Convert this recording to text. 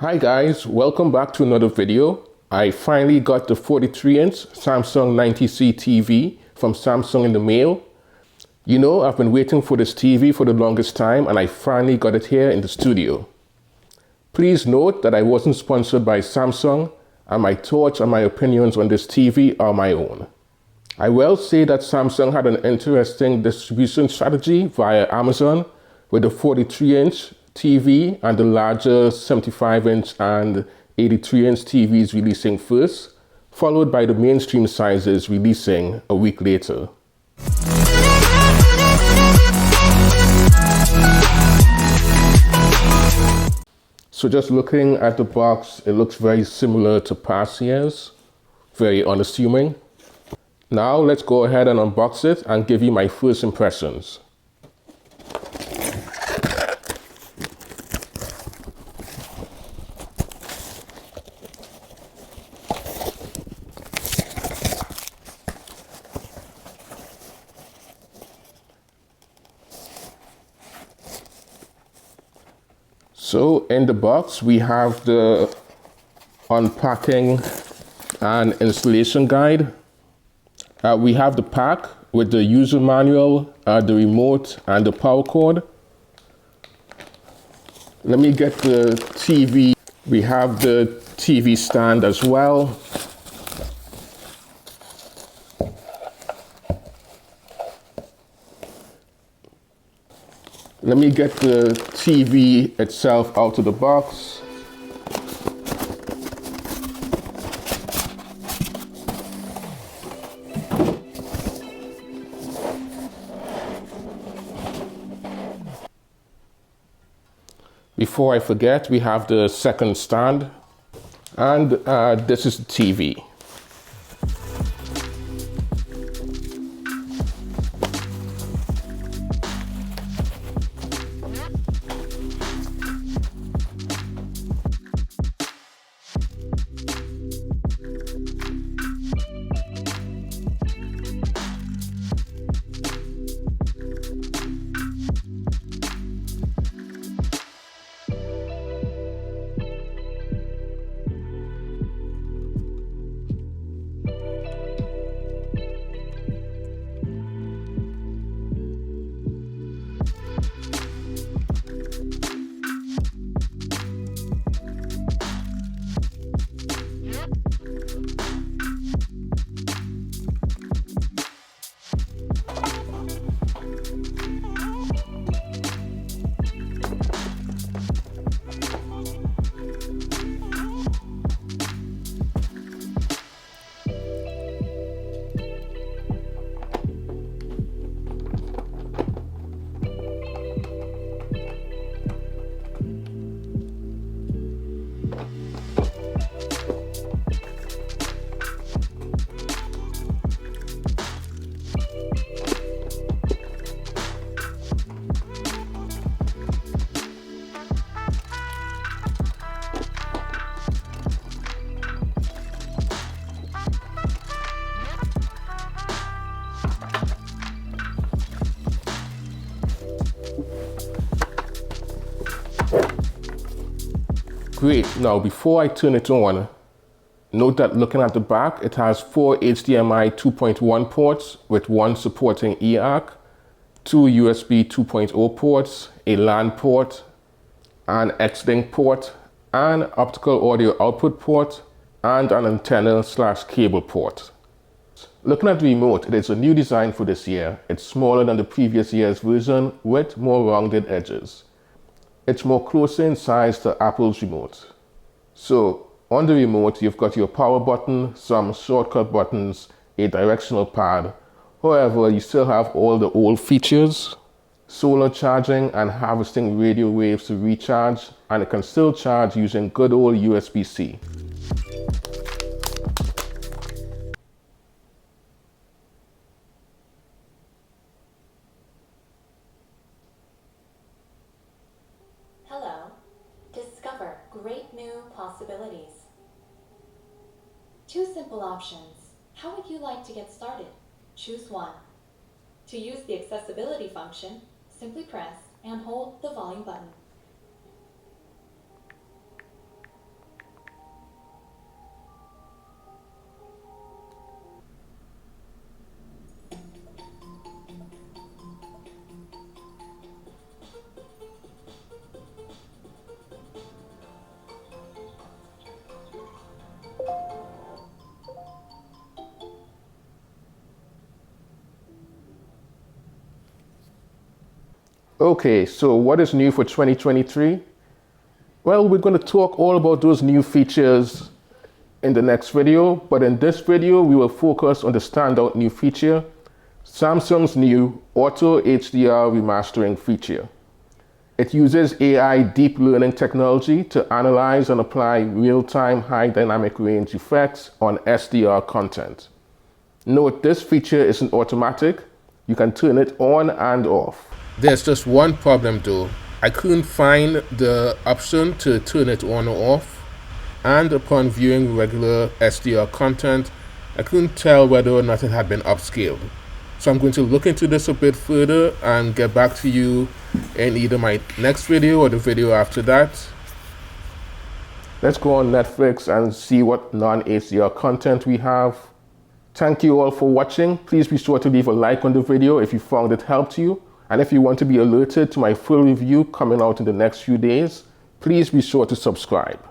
Hi guys, welcome back to another video. I finally got the 43-inch Samsung 90C TV from Samsung in the mail. You know, I've been waiting for this TV for the longest time and I finally got it here in the studio. Please note that I wasn't sponsored by Samsung and my thoughts and my opinions on this TV are my own. I will say that Samsung had an interesting distribution strategy via Amazon with the 43-inch TV and the larger 75-inch and 83-inch TVs releasing first, followed by the mainstream sizes releasing a week later. So just looking at the box, it looks very similar to past years, very unassuming. Now let's go ahead and unbox it and give you my first impressions. So in the box, we have the unpacking and installation guide. We have the pack with the user manual, the remote, and the power cord. Let me get the TV. We have the TV stand as well. Let me get the TV itself out of the box. Before I forget, we have the second stand, and this is the TV. Great. Now, before I turn it on, note that looking at the back, it has 4 HDMI 2.1 ports with 1 supporting eARC, 2 USB 2.0 ports, a LAN port, an X-Link port, an optical audio output port, and an antenna/cable port. Looking at the remote, it is a new design for this year. It's smaller than the previous year's version with more rounded edges. It's more closer in size to Apple's remote. So on the remote, you've got your power button, some shortcut buttons, a directional pad. However, you still have all the old features, solar charging and harvesting radio waves to recharge, and it can still charge using good old USB-C. Hello. Discover great new possibilities. 2 simple options. How would you like to get started? Choose one. To use the accessibility function, simply press and hold the volume button. Okay, so what is new for 2023? Well, we're going to talk all about those new features in the next video, but in this video, we will focus on the standout new feature, Samsung's new Auto HDR Remastering feature. It uses AI deep learning technology to analyze and apply real-time high dynamic range effects on SDR content. Note, this feature isn't automatic. You can turn it on and off. There's just one problem though. I couldn't find the option to turn it on or off, and upon viewing regular SDR content, I couldn't tell whether or not it had been upscaled. So I'm going to look into this a bit further and get back to you in either my next video or the video after that. Let's go on Netflix and see what non-HDR content we have. Thank you all for watching. Please be sure to leave a like on the video if you found it helped you. And if you want to be alerted to my full review coming out in the next few days, please be sure to subscribe.